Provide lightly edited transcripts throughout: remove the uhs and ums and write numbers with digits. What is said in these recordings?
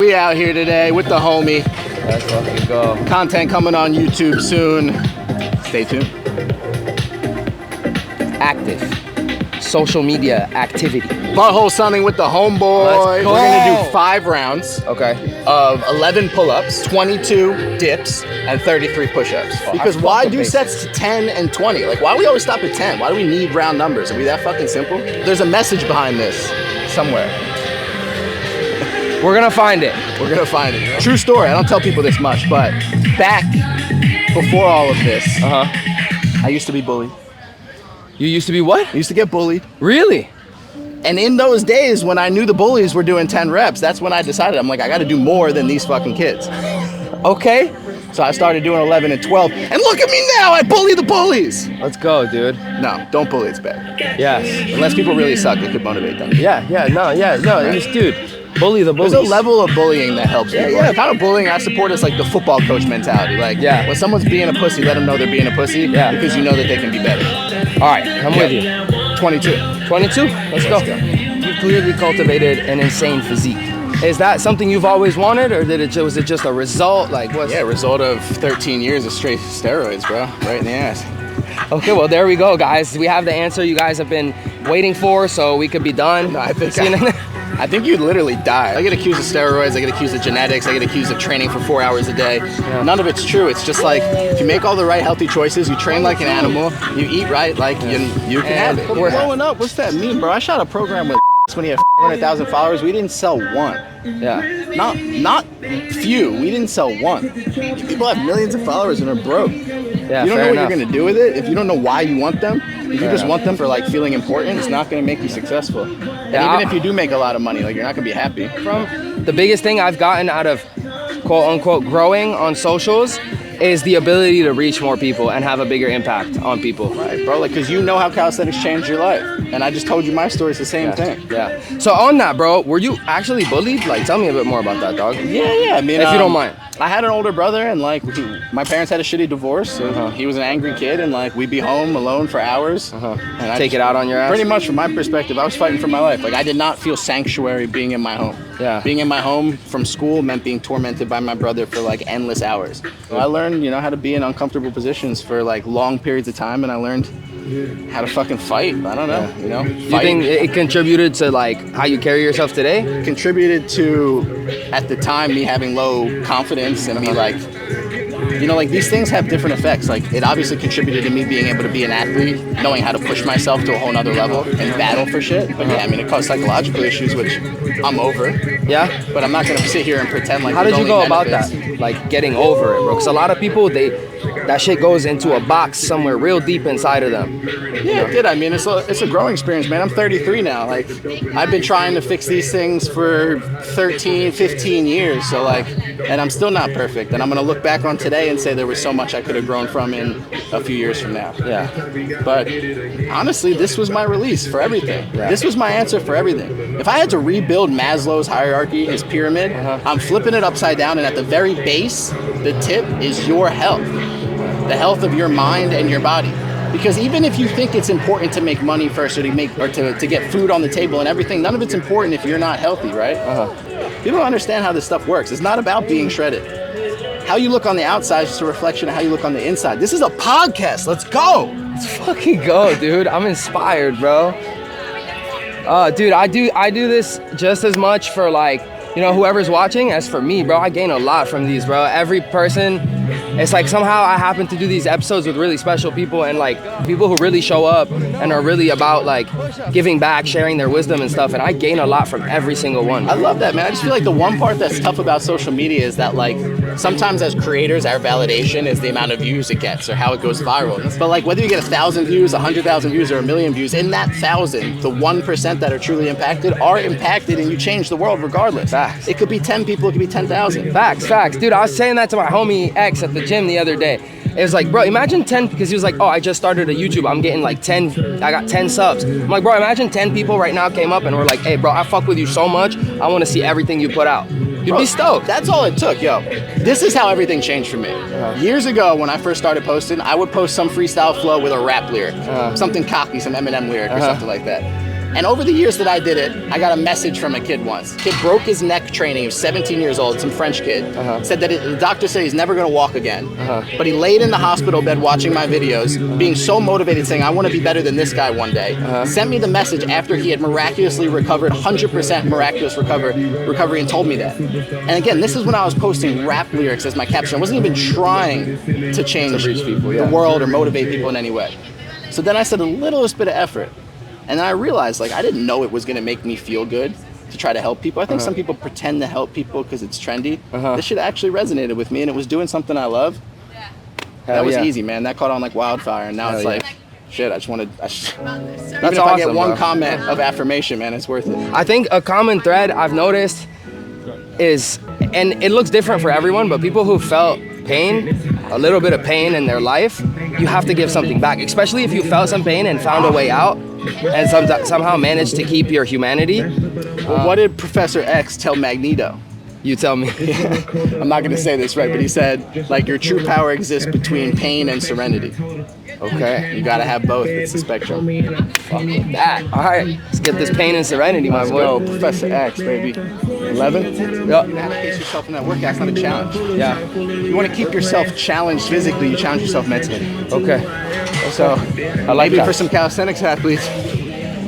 We out here today with the homie. Let's fucking go. Content coming on YouTube soon. Stay tuned. Active. Social media activity. Butthole sunning with the homeboy. Let's go. We're gonna do 5 rounds. Okay. Of 11 pull-ups, 22 dips, and 33 push-ups. Because why do sets to 10 and 20? Like, why do we always stop at 10? Why do we need round numbers? Are we that fucking simple? There's a message behind this somewhere. We're gonna find it. We're gonna find it. True story. I don't tell people this much, but back before all of this, I used to be bullied. You used to be what? I used to get bullied. Really? And in those days, when I knew the bullies were doing 10 reps, that's when I decided, I'm like, I gotta do more than these fucking kids. Okay. So I started doing 11 and 12, and look at me now, I bully the bullies. Let's go, dude. No, don't bully, it's bad. Yes. Unless people really suck, it could motivate them. No, just dude. Bully the bullies. There's a level of bullying that helps people. Yeah. The kind of bullying I support is like the football coach mentality. Like, yeah. When someone's being a pussy, let them know they're being a pussy. Yeah. Because you know that they can be better. All right, I'm with you. 22. 22? Let's go. You clearly cultivated an insane physique. Is that something you've always wanted, or was it just a result? Like what? Yeah, result of 13 years of straight steroids, bro. Right in the ass. Okay, well, there we go, guys. We have the answer you guys have been waiting for, so we could be done. No, I think you'd literally die. I get accused of steroids, I get accused of genetics, I get accused of training for 4 hours a day. Yeah. None of it's true. It's just like, if you make all the right healthy choices, you train like an animal, you eat right, like you can have it. We're blowing up. What's that mean, bro? I shot a program with when he had 500,000 followers. We didn't sell one. Yeah. Not few. We didn't sell one. People have millions of followers and are broke. Yeah, you don't know what enough. you're gonna do with it. If you don't know why you want them, if you just want them for like feeling important, it's not gonna make you successful. And even if you do make a lot of money, like you're not gonna be happy. From the biggest thing I've gotten out of quote unquote growing on socials is the ability to reach more people and have a bigger impact on people. Right, bro, like, because you know how calisthenics changed your life. And I just told you my story, it's the same thing. Yeah. So on that, bro, were you actually bullied? Like, tell me a bit more about that, dog. Yeah, I mean, if you don't mind. I had an older brother, and like, my parents had a shitty divorce, so he was an angry kid, and like, we'd be home alone for hours. And take it out on your ass? Pretty much, from my perspective, I was fighting for my life. Like, I did not feel sanctuary being in my home. Yeah. Being in my home from school meant being tormented by my brother for like endless hours. So I learned, how to be in uncomfortable positions for like long periods of time, and I learned how to fucking fight. I don't know, You think it contributed to like how you carry yourself today? Contributed to, at the time, me having low confidence and me like, like these things have different effects. Like, it obviously contributed to me being able to be an athlete, knowing how to push myself to a whole nother level and battle for shit. But yeah, I mean, it caused psychological issues, which I'm over. Yeah? But I'm not gonna sit here and pretend like how did you go about that? Like, getting over it, bro? Because a lot of people, that shit goes into a box somewhere real deep inside of them. Yeah, it did. I mean, it's a growing experience, man. I'm 33 now. Like, I've been trying to fix these things for 13, 15 years. So like, and I'm still not perfect. And I'm gonna look back on today and say there was so much I could have grown from in a few years from now. Yeah. But honestly, this was my release for everything. Yeah. This was my answer for everything. If I had to rebuild Maslow's hierarchy, his pyramid, I'm flipping it upside down, and at the very base, the tip is your health. The health of your mind and your body. Because even if you think it's important to make money first, or to get food on the table and everything, none of it's important if you're not healthy, right? People don't understand how this stuff works. It's not about being shredded. How you look on the outside is just a reflection of how you look on the inside. This is a podcast. Let's go. Let's fucking go, dude. I'm inspired, bro. Dude, I do this just as much for like, whoever's watching as for me, bro. I gain a lot from these, bro. Every person, it's like somehow I happen to do these episodes with really special people, and like people who really show up and are really about like giving back, sharing their wisdom and stuff, and I gain a lot from every single one. I love that, man. I just feel like the one part that's tough about social media is that like sometimes as creators, our validation is the amount of views it gets or how it goes viral. But like whether you get 1,000 views, 100,000 views, or 1,000,000 views, in that 1,000, the 1% that are truly impacted are impacted, and you change the world regardless. Facts. It could be 10 people, it could be 10,000. Facts. Dude, I was saying that to my homie X at the gym the other day. It was like, bro, imagine 10, because he was like, oh, I just started a YouTube. I'm getting like 10, I got 10 subs. I'm like, bro, imagine 10 people right now came up and were like, hey, bro, I fuck with you so much. I want to see everything you put out. You'd be stoked. That's all it took, yo. This is how everything changed for me. Years ago, when I first started posting, I would post some freestyle flow with a rap lyric. Something cocky, some Eminem lyric or something like that. And over the years that I did it, I got a message from a kid once. Kid broke his neck training. He was 17 years old, some French kid. Said that the doctor said he's never gonna walk again. But he laid in the hospital bed watching my videos, being so motivated, saying, I wanna be better than this guy one day. Sent me the message after he had miraculously recovered, 100% miraculous recovery, and told me that. And again, this is when I was posting rap lyrics as my caption. I wasn't even trying to change the world or motivate people in any way. So then I said the littlest bit of effort. And then I realized, like, I didn't know it was going to make me feel good to try to help people. I think some people pretend to help people because it's trendy. This shit actually resonated with me, and it was doing something I love. That was easy, man. That caught on like wildfire, and now it's like, shit, I just wanted... That's even if I get one comment of affirmation, man, it's worth it. I think a common thread I've noticed is, and it looks different for everyone, but people who felt pain, a little bit of pain in their life, you have to give something back, especially if you felt some pain and found a way out and somehow managed to keep your humanity. Well, what did Professor X tell Magneto? You tell me. I'm not going to say this right, but he said, like, your true power exists between pain and serenity. Okay. You got to have both. It's the spectrum. Fuck with that. All right, let's get this pain and serenity, my boy. Let's go, Professor X, baby. 11? Yep. You have to pace yourself in that workout. It's not a challenge. Yeah. You want to keep yourself challenged physically. You challenge yourself mentally. Okay. So, I like maybe that. for some calisthenics athletes,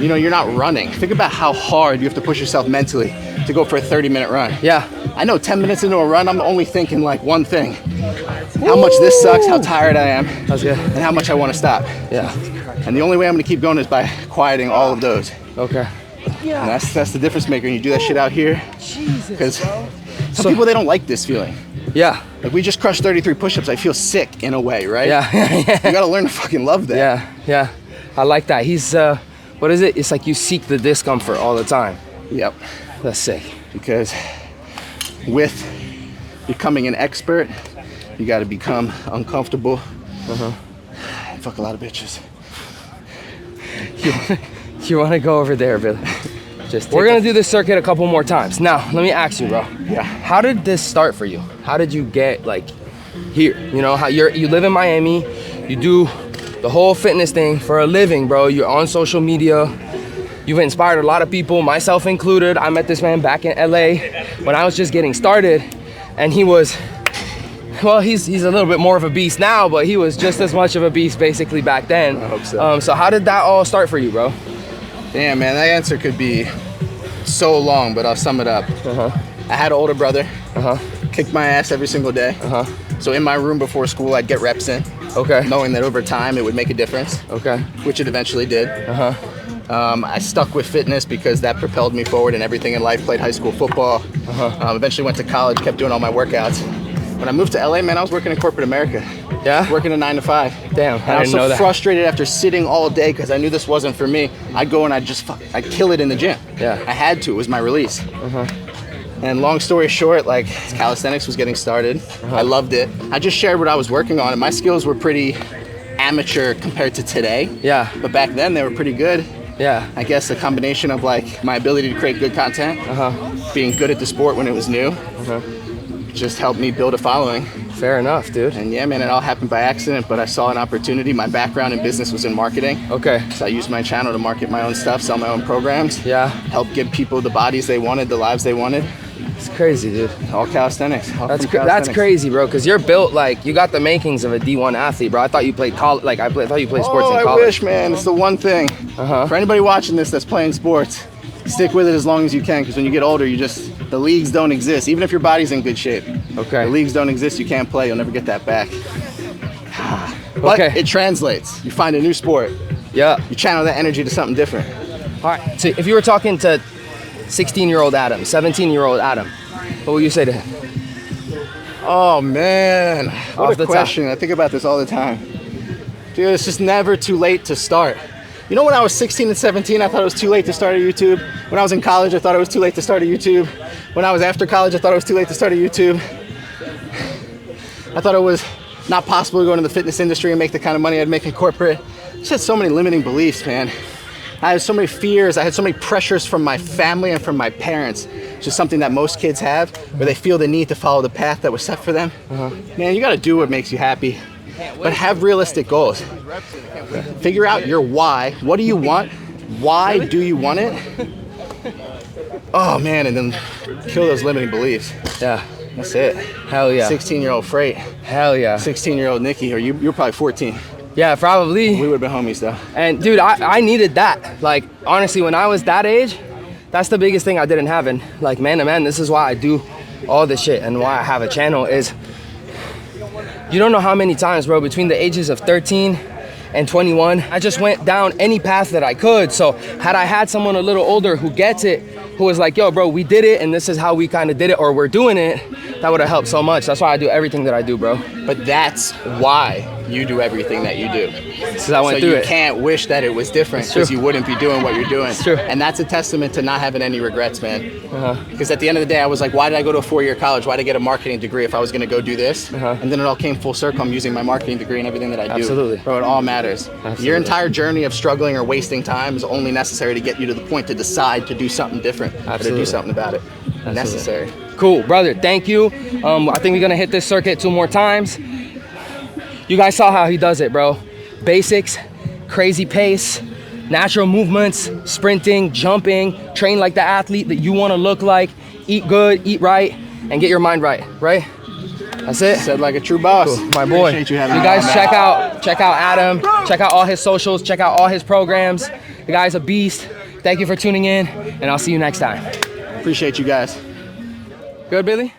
you know, you're not running. Think about how hard you have to push yourself mentally to go for a 30-minute run. Yeah. I know 10 minutes into a run, I'm only thinking like one thing. How much this sucks, how tired I am, That's good. and how much I want to stop. Yeah. And the only way I'm going to keep going is by quieting all of those. Okay. And that's the difference maker. And you do that shit out here. Because some people, they don't like this feeling. Yeah. Like, we just crushed 33 push-ups. I feel sick in a way, right? Yeah. You got to learn to fucking love that. Yeah. I like that. He's, what is it? It's like you seek the discomfort all the time. Yep. That's sick. Because with becoming an expert, you got to become uncomfortable and fuck a lot of bitches. You want to go over there, Billy? We're gonna do this circuit a couple more times. Now, let me ask you, bro. Yeah. How did this start for you? How did you get like here? You know, how you live in Miami, you do the whole fitness thing for a living, bro. You're on social media. You've inspired a lot of people, myself included. I met this man back in LA when I was just getting started, and he was, well, he's a little bit more of a beast now, but he was just as much of a beast basically back then. I hope so. So how did that all start for you, bro? Damn, man, that answer could be so long, but I'll sum it up. I had an older brother, kicked my ass every single day. So in my room before school, I'd get reps in. Okay. Knowing that over time it would make a difference. Okay. Which it eventually did. I stuck with fitness because that propelled me forward in everything in life. Played high school football. Eventually went to college, kept doing all my workouts. When I moved to LA, man, I was working in corporate America. Yeah? Working a 9 to 5. Damn, I was so frustrated after sitting all day because I knew this wasn't for me. I'd go and I'd kill it in the gym. Yeah. I had to, it was my release. And long story short, like, calisthenics was getting started. I loved it. I just shared what I was working on, and my skills were pretty amateur compared to today. Yeah. But back then they were pretty good. Yeah. I guess a combination of like my ability to create good content, being good at the sport when it was new, just helped me build a following. Fair enough, dude. And yeah, man, it all happened by accident, but I saw an opportunity. My background in business was in marketing. Okay. So I used my channel to market my own stuff, sell my own programs. Yeah. Help give people the bodies they wanted, the lives they wanted. It's crazy, dude. All calisthenics. That's crazy, bro. Cause you're built like you got the makings of a D1 athlete, bro. I thought you played college. Like I thought you played sports in college. I wish, man. It's the one thing. For anybody watching this that's playing sports, stick with it as long as you can. Because when you get older, the leagues don't exist. Even if your body's in good shape. Okay. The leagues don't exist. You can't play. You'll never get that back. But it translates. You find a new sport. Yeah. You channel that energy to something different. All right. So if you were talking to 16-year-old Adam, 17-year-old Adam, what would you say to him? Oh man, what a question. Top. I think about this all the time. Dude, it's just never too late to start. You know, when I was 16 and 17, I thought it was too late to start a YouTube. When I was in college, I thought it was too late to start a YouTube. When I was after college, I thought it was too late to start a YouTube. I thought it was not possible to go into the fitness industry and make the kind of money I'd make in corporate. I just had so many limiting beliefs, man. I had so many fears. I had so many pressures from my family and from my parents. It's just something that most kids have, where they feel the need to follow the path that was set for them. Man, you gotta do what makes you happy, but have realistic goals. Figure out your why. What do you want? Why do you want it? Oh man, and then kill those limiting beliefs. Yeah. That's it. Hell yeah. 16-year-old Freight. Hell yeah. 16-year-old Nikki, or you were probably 14. Yeah, probably. We would have been homies though. And dude, I needed that. Like, honestly, when I was that age, that's the biggest thing I didn't have. And like, man to man, this is why I do all this shit and why I have a channel is, you don't know how many times, bro, between the ages of 13 and 21, I just went down any path that I could. So had I had someone a little older who gets it, who was like, yo, bro, we did it and this is how we kind of did it, or we're doing it, that would have helped so much. That's why I do everything that I do, bro. But that's why you do everything that you do. So I went through it. You can't wish that it was different, because you wouldn't be doing what you're doing. It's true. And that's a testament to not having any regrets, man. Because at the end of the day, I was like, why did I go to a 4-year college? Why did I get a marketing degree if I was going to go do this? And then it all came full circle. I'm using my marketing degree and everything that I do. Absolutely. Bro, it all matters. Absolutely. Your entire journey of struggling or wasting time is only necessary to get you to the point to decide to do something different. Or to do something about it. Absolutely. Necessary. Cool, brother, thank you. I think we're gonna hit this circuit 2 more times. You guys saw how he does it, bro. Basics, crazy pace, natural movements, sprinting, jumping, train like the athlete that you wanna look like, eat good, eat right, and get your mind right, right? That's it. Said like a true boss. Cool. My boy. You, you guys check out Adam, check out all his socials, check out all his programs. The guy's a beast. Thank you for tuning in, and I'll see you next time. Appreciate you guys. Good, Billy?